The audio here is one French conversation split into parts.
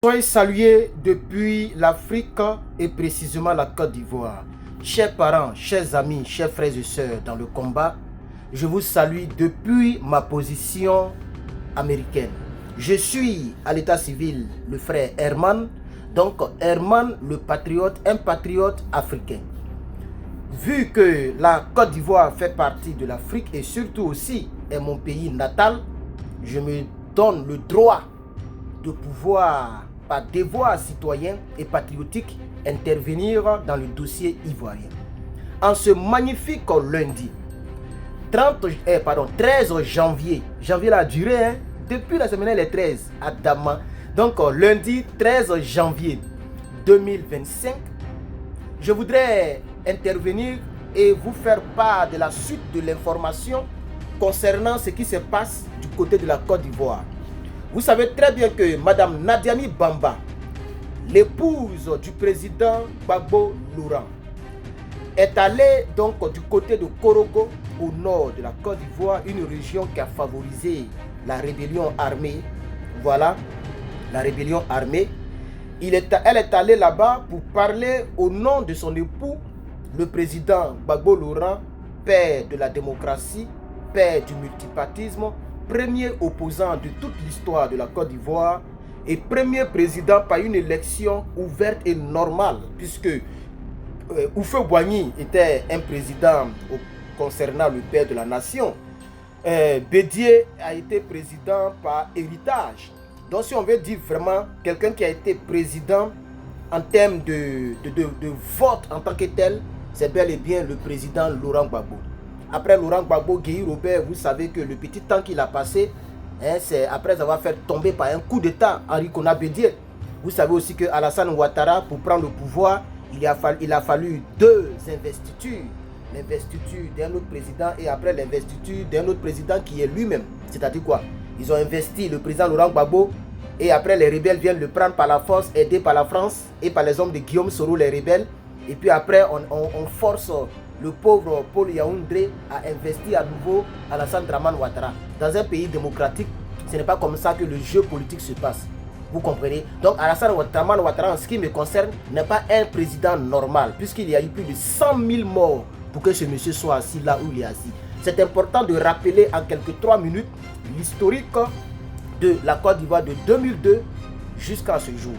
Soyez salués depuis l'Afrique et précisément la Côte d'Ivoire. Chers parents, chers amis, chers frères et sœurs dans le combat, je vous salue depuis ma position américaine. Je suis à l'état civil le frère Herman, donc Herman le patriote, un patriote africain. Vu que la Côte d'Ivoire fait partie de l'Afrique et surtout aussi est mon pays natal, je me donne le droit de pouvoir, par devoir citoyen et patriotique, intervenir dans le dossier ivoirien. En ce magnifique lundi, 13 janvier, janvier la durée, hein, depuis la semaine les 13 à Dama. Donc lundi 13 janvier 2025, je voudrais intervenir et vous faire part de la suite de l'information concernant ce qui se passe du côté de la Côte d'Ivoire. Vous savez très bien que Madame Nadiani Bamba, l'épouse du président Gbagbo Laurent, est allée donc du côté de Korogo, au nord de la Côte d'Ivoire, une région qui a favorisé la rébellion armée. Voilà, la rébellion armée. Elle est allée là-bas pour parler au nom de son époux, le président Gbagbo Laurent, père de la démocratie, père du multipartisme, premier opposant de toute l'histoire de la Côte d'Ivoire et premier président par une élection ouverte et normale, puisque Houphouët-Boigny était un président concernant le père de la nation. Bédié a été président par héritage. Donc si on veut dire vraiment quelqu'un qui a été président en termes de vote en tant que tel, c'est bel et bien le président Laurent Gbagbo. Après Laurent Gbagbo, Guéhi Robert, vous savez que le petit temps qu'il a passé, hein, c'est après avoir fait tomber par un coup d'état Henri Konan Bédié. Vous savez aussi que Alassane Ouattara, pour prendre le pouvoir, il a fallu deux investitures. L'investiture d'un autre président et après l'investiture d'un autre président qui est lui-même. C'est-à-dire quoi? Ils ont investi le président Laurent Gbagbo et après les rebelles viennent le prendre par la force, aidé par la France et par les hommes de Guillaume Soro, les rebelles. Et puis après, on force le pauvre Paul Yaoundé à investir à nouveau Alassane Dramane Ouattara. Dans un pays démocratique, ce n'est pas comme ça que le jeu politique se passe. Vous comprenez? Donc Alassane Dramane Ouattara, en ce qui me concerne, n'est pas un président normal, puisqu'il y a eu plus de 100 000 morts pour que ce monsieur soit assis là où il est assis. C'est important de rappeler en quelques 3 minutes l'historique de la Côte d'Ivoire de 2002 jusqu'à ce jour.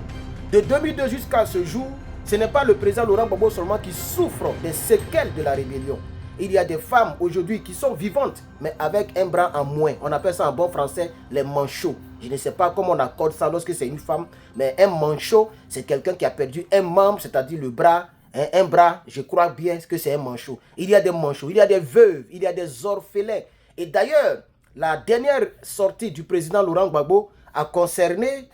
De 2002 jusqu'à ce jour, ce n'est pas le président Laurent Gbagbo seulement qui souffre des séquelles de la rébellion. Il y a des femmes aujourd'hui qui sont vivantes, mais avec un bras en moins. On appelle ça en bon français les manchots. Je ne sais pas comment on accorde ça lorsque c'est une femme, mais un manchot, c'est quelqu'un qui a perdu un membre, c'est-à-dire le bras. Un bras, je crois bien que c'est un manchot. Il y a des manchots, il y a des veuves, il y a des orphelins. Et d'ailleurs, la dernière sortie du président Laurent Gbagbo a concerné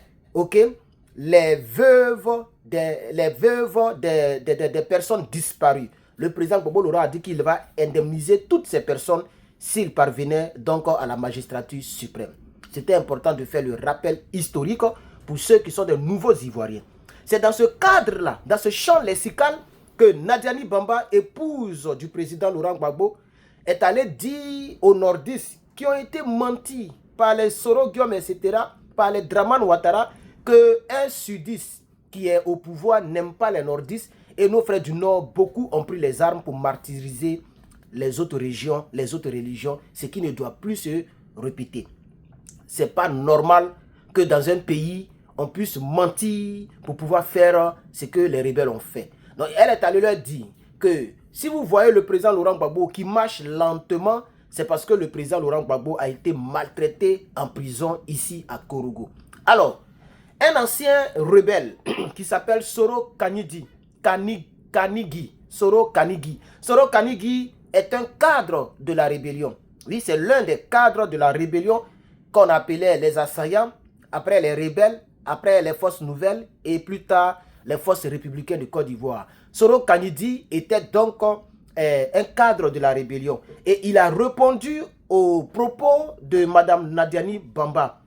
les veuves des personnes disparues. Le président Gbagbo Laurent a dit qu'il va indemniser toutes ces personnes s'il parvenait donc à la magistrature suprême. C'était important de faire le rappel historique pour ceux qui sont des nouveaux Ivoiriens. C'est dans ce cadre-là, dans ce champ lexical, que Nadiani Bamba, épouse du président Laurent Gbagbo, est allée dire aux nordistes qui ont été mentis par les Soro Guillaume, etc., par les Dramane Ouattara, qu'un sudiste qui est au pouvoir n'aime pas les nordistes et nos frères du Nord, beaucoup ont pris les armes pour martyriser les autres régions, les autres religions, ce qui ne doit plus se répéter. Ce n'est pas normal que dans un pays, on puisse mentir pour pouvoir faire ce que les rebelles ont fait. Donc elle est allée leur dire que si vous voyez le président Laurent Gbagbo qui marche lentement, c'est parce que le président Laurent Gbagbo a été maltraité en prison ici à Korogo. Alors, un ancien rebelle qui s'appelle Soro Kanigi. Soro Kanigi est un cadre de la rébellion. Oui, c'est l'un des cadres de la rébellion qu'on appelait les assaillants, après les rebelles, après les forces nouvelles et plus tard les forces républicaines de Côte d'Ivoire. Soro Kanigi était donc un cadre de la rébellion et il a répondu aux propos de Madame Nadiani Bamba.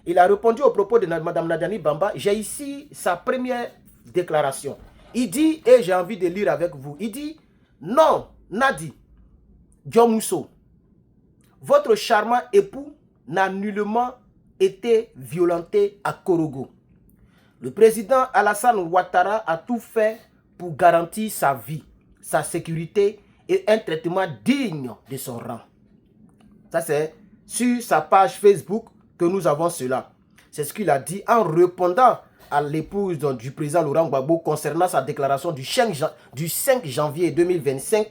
Il a répondu aux propos de Madame Nadiani Bamba. J'ai ici sa première déclaration. Il dit, et j'ai envie de lire avec vous, il dit, non, Nadi, Diomousso, votre charmant époux n'a nullement été violenté à Korogo. Le président Alassane Ouattara a tout fait pour garantir sa vie, sa sécurité et un traitement digne de son rang. Ça, c'est sur sa page Facebook que nous avons cela. C'est ce qu'il a dit en répondant à l'épouse du président Laurent Gbagbo concernant sa déclaration du 5 janvier 2025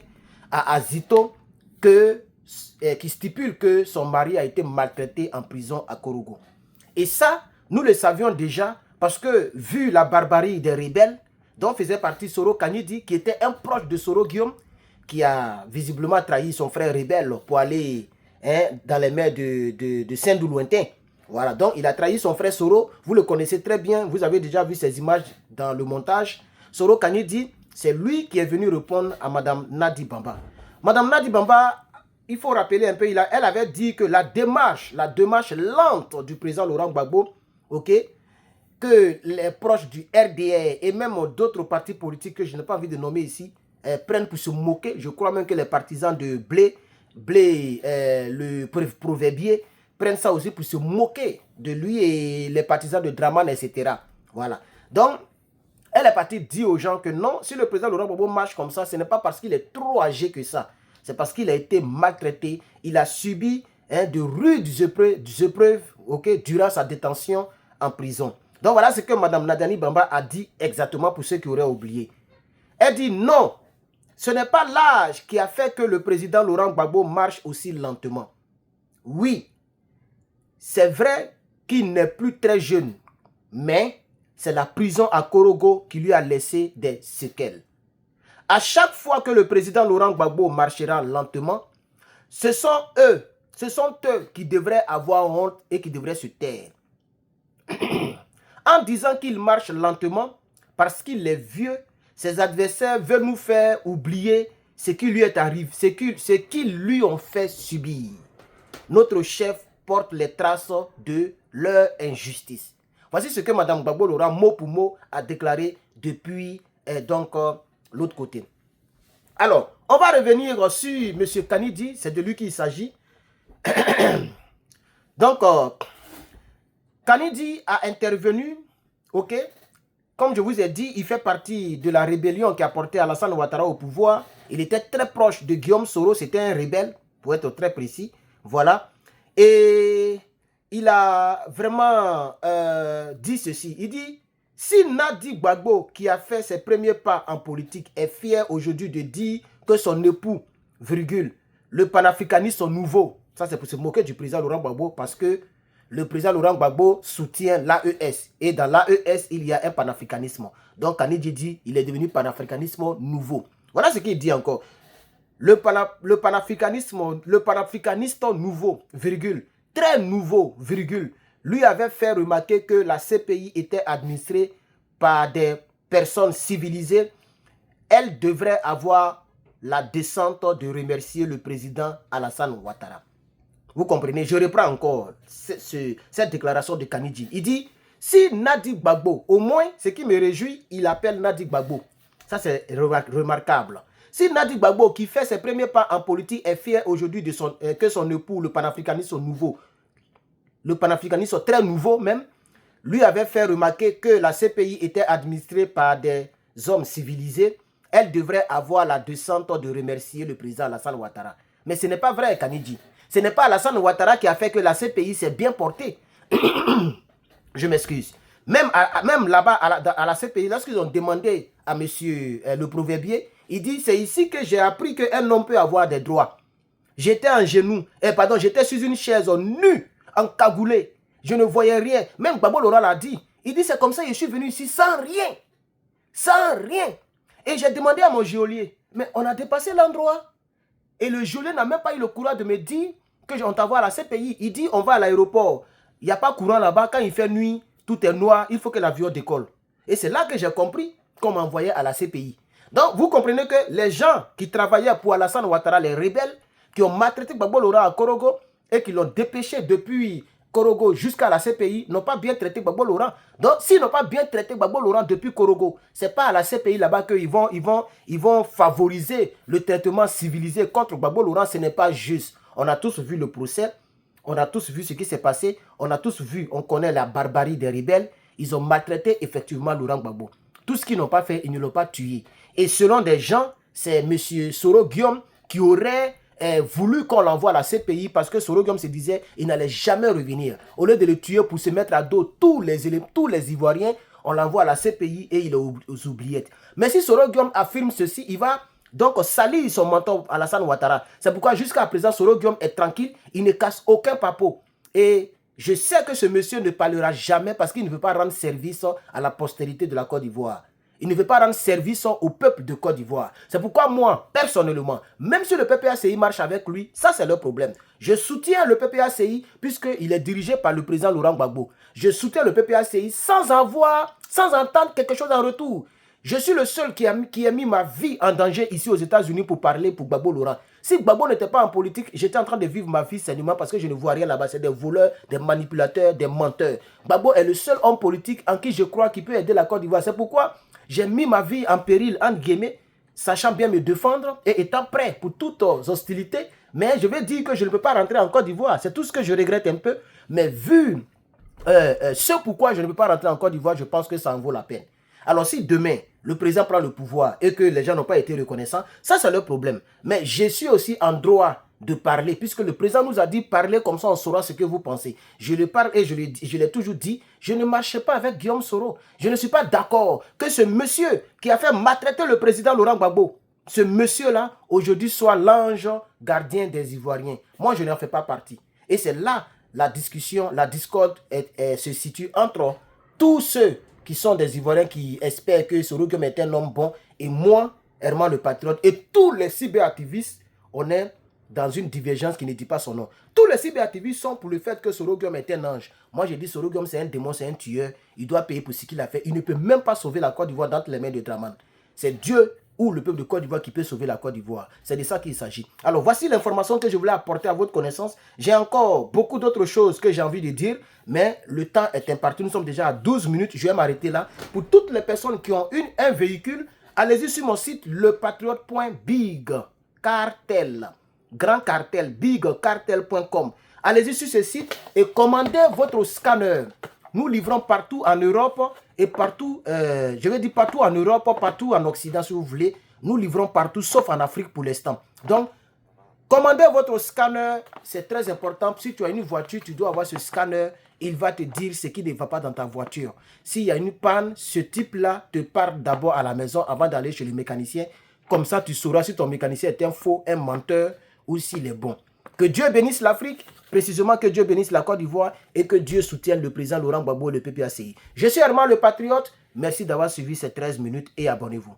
à Azito qui stipule que son mari a été maltraité en prison à Korogo. Et ça, nous le savions déjà parce que vu la barbarie des rebelles dont faisait partie Soro Kanidi, qui était un proche de Soro Guillaume, qui a visiblement trahi son frère rebelle pour aller dans les mers de Saint-Doulouintin. Voilà, donc il a trahi son frère Soro, vous le connaissez très bien, vous avez déjà vu ces images dans le montage. Soro Kanidi, c'est lui qui est venu répondre à Madame Nadi Bamba. Madame Nadi Bamba, il faut rappeler un peu, elle avait dit que la démarche lente du président Laurent Gbagbo, ok, que les proches du RDR et même d'autres partis politiques que je n'ai pas envie de nommer ici, prennent pour se moquer. Je crois même que les partisans de Blé, le proverbier, prennent ça aussi pour se moquer de lui et les partisans de Draman, etc. Voilà. Donc, elle est partie dire aux gens que non, si le président Laurent Gbagbo marche comme ça, ce n'est pas parce qu'il est trop âgé que ça. C'est parce qu'il a été maltraité. Il a subi de rudes épreuves durant sa détention en prison. Donc voilà ce que Mme Nadani Bamba a dit exactement pour ceux qui auraient oublié. Elle dit non, ce n'est pas l'âge qui a fait que le président Laurent Gbagbo marche aussi lentement. Oui, c'est vrai qu'il n'est plus très jeune, mais c'est la prison à Korogo qui lui a laissé des séquelles. À chaque fois que le président Laurent Gbagbo marchera lentement, ce sont eux qui devraient avoir honte et qui devraient se taire. En disant qu'il marche lentement, parce qu'il est vieux, ses adversaires veulent nous faire oublier ce qui lui est arrivé, ce qu'ils lui ont fait subir. Notre chef porte les traces de leur injustice. Voici ce que Mme Gbagbo Laurent, mot pour mot, a déclaré depuis l'autre côté. Alors, on va revenir sur M. Kanidi, c'est de lui qu'il s'agit. Donc, Kanidi a intervenu, ok. Comme je vous ai dit, il fait partie de la rébellion qui a porté Alassane Ouattara au pouvoir. Il était très proche de Guillaume Soro, c'était un rebelle, pour être très précis. Voilà. Et il a vraiment dit ceci. Il dit, si Nadi Gbagbo, qui a fait ses premiers pas en politique, est fier aujourd'hui de dire que son époux, virgule, le panafricanisme nouveau, ça c'est pour se moquer du président Laurent Gbagbo, parce que le président Laurent Gbagbo soutient l'AES. Et dans l'AES, il y a un panafricanisme. Donc Kanidi dit, il est devenu panafricanisme nouveau. Voilà ce qu'il dit encore. Le panafricaniste nouveau, virgule, très nouveau, virgule, lui avait fait remarquer que la CPI était administrée par des personnes civilisées. Elle devrait avoir la décence de remercier le président Alassane Ouattara. Vous comprenez? Je reprends encore cette déclaration de Kanidi. Il dit, si Nadi Gbagbo, au moins, ce qui me réjouit, il appelle Nadi Gbagbo. Ça, c'est remarquable. Si Nadi Gbagbo, qui fait ses premiers pas en politique, est fier aujourd'hui que son époux, le panafricanisme nouveau, le panafricanisme très nouveau même, lui avait fait remarquer que la CPI était administrée par des hommes civilisés, elle devrait avoir la décence de remercier le président Alassane Ouattara. Mais ce n'est pas vrai, Kanidi. Ce n'est pas Alassane Ouattara qui a fait que la CPI s'est bien portée. Je m'excuse. Même là-bas, à la CPI, lorsqu'ils ont demandé à monsieur le proverbier, il dit, c'est ici que j'ai appris qu'un homme peut avoir des droits. J'étais en genoux, j'étais sur une chaise nue, encagoulé. Je ne voyais rien. Même Gbagbo Laurent l'a dit. Il dit, c'est comme ça que je suis venu ici sans rien. Sans rien. Et j'ai demandé à mon geôlier, mais on a dépassé l'endroit. Et le geôlier n'a même pas eu le courage de me dire qu'on t'envoie à la CPI. Il dit, on va à l'aéroport. Il n'y a pas courant là-bas. Quand il fait nuit, tout est noir. Il faut que l'avion décolle. Et c'est là que j'ai compris qu'on m'envoyait à la CPI. Donc, vous comprenez que les gens qui travaillaient pour Alassane Ouattara, les rebelles, qui ont maltraité Gbagbo Laurent à Korogo et qui l'ont dépêché depuis Korogo jusqu'à la CPI, n'ont pas bien traité Gbagbo Laurent. Donc, s'ils n'ont pas bien traité Gbagbo Laurent depuis Korogo, ce n'est pas à la CPI là-bas qu'ils vont favoriser le traitement civilisé contre Gbagbo Laurent. Ce n'est pas juste. On a tous vu le procès. On a tous vu ce qui s'est passé. On a tous vu, on connaît la barbarie des rebelles. ils ont maltraité effectivement Laurent Gbagbo. Tout ce qu'ils n'ont pas fait, ils ne l'ont pas tué. Et selon des gens, c'est M. Soro Guillaume qui aurait voulu qu'on l'envoie à la CPI parce que Soro Guillaume se disait qu'il n'allait jamais revenir. Au lieu de le tuer pour se mettre à dos tous les Ivoiriens, on l'envoie à la CPI et il est aux oubliettes. Mais si Soro Guillaume affirme ceci, il va donc salir son mentor Alassane Ouattara. C'est pourquoi jusqu'à présent, Soro Guillaume est tranquille, il ne casse aucun papeau. Et je sais que ce monsieur ne parlera jamais parce qu'il ne veut pas rendre service à la postérité de la Côte d'Ivoire. Il ne veut pas rendre service au peuple de Côte d'Ivoire. C'est pourquoi moi, personnellement, même si le PPACI marche avec lui, ça c'est leur problème. Je soutiens le PPACI puisqu'il est dirigé par le président Laurent Gbagbo. Je soutiens le PPACI sans entendre quelque chose en retour. Je suis le seul qui a mis ma vie en danger ici aux États-Unis pour parler pour Gbagbo Laurent. Si Gbagbo n'était pas en politique, j'étais en train de vivre ma vie sainement parce que je ne vois rien là-bas. C'est des voleurs, des manipulateurs, des menteurs. Gbagbo est le seul homme politique en qui je crois qu'il peut aider la Côte d'Ivoire. C'est pourquoi j'ai mis ma vie en péril, entre guillemets, sachant bien me défendre et étant prêt pour toutes hostilités. Mais je vais dire que je ne peux pas rentrer en Côte d'Ivoire. C'est tout ce que je regrette un peu. Mais vu ce pourquoi je ne peux pas rentrer en Côte d'Ivoire, je pense que ça en vaut la peine. Alors si demain, le président prend le pouvoir et que les gens n'ont pas été reconnaissants, ça c'est leur problème. Mais je suis aussi en droit de parler, puisque le président nous a dit parler comme ça, on saura ce que vous pensez. Je le parle et je l'ai toujours dit, je ne marche pas avec Guillaume Soro. Je ne suis pas d'accord que ce monsieur qui a fait maltraiter le président Laurent Gbagbo, ce monsieur-là, aujourd'hui soit l'ange gardien des Ivoiriens. Moi, je n'en fais pas partie. Et c'est là la discussion, la discorde se situe entre tous ceux qui sont des Ivoiriens qui espèrent que Soro Guillaume est un homme bon, et moi, Herman le Patriote, et tous les cyberactivistes, on est dans une divergence qui ne dit pas son nom. Tous les cyberactivistes sont pour le fait que Soro Guillaume est un ange. Moi, je dis Soro Guillaume, c'est un démon, c'est un tueur. Il doit payer pour ce qu'il a fait. Il ne peut même pas sauver la Côte d'Ivoire dans les mains de Dramane. C'est Dieu ou le peuple de Côte d'Ivoire qui peut sauver la Côte d'Ivoire. C'est de ça qu'il s'agit. Alors, voici l'information que je voulais apporter à votre connaissance. J'ai encore beaucoup d'autres choses que j'ai envie de dire, mais le temps est imparti. Nous sommes déjà à 12 minutes. Je vais m'arrêter là. Pour toutes les personnes qui ont un véhicule, allez-y sur mon site lepatriote.big. Cartel. Grand cartel. Bigcartel.com. Allez-y sur ce site et commandez votre scanner. Nous livrons partout en Europe et partout, je vais dire partout en Europe, partout en Occident si vous voulez. Nous livrons partout sauf en Afrique pour l'instant. Donc, commandez votre scanner, c'est très important. Si tu as une voiture, tu dois avoir ce scanner. Il va te dire ce qui ne va pas dans ta voiture. S'il y a une panne, ce type-là te part d'abord à la maison avant d'aller chez le mécanicien. Comme ça, tu sauras si ton mécanicien est un faux, un menteur ou s'il est bon. Que Dieu bénisse l'Afrique, précisément que Dieu bénisse la Côte d'Ivoire et que Dieu soutienne le président Laurent Gbagbo et le PPACI. Je suis Herman le Patriote. Merci d'avoir suivi ces 13 minutes et abonnez-vous.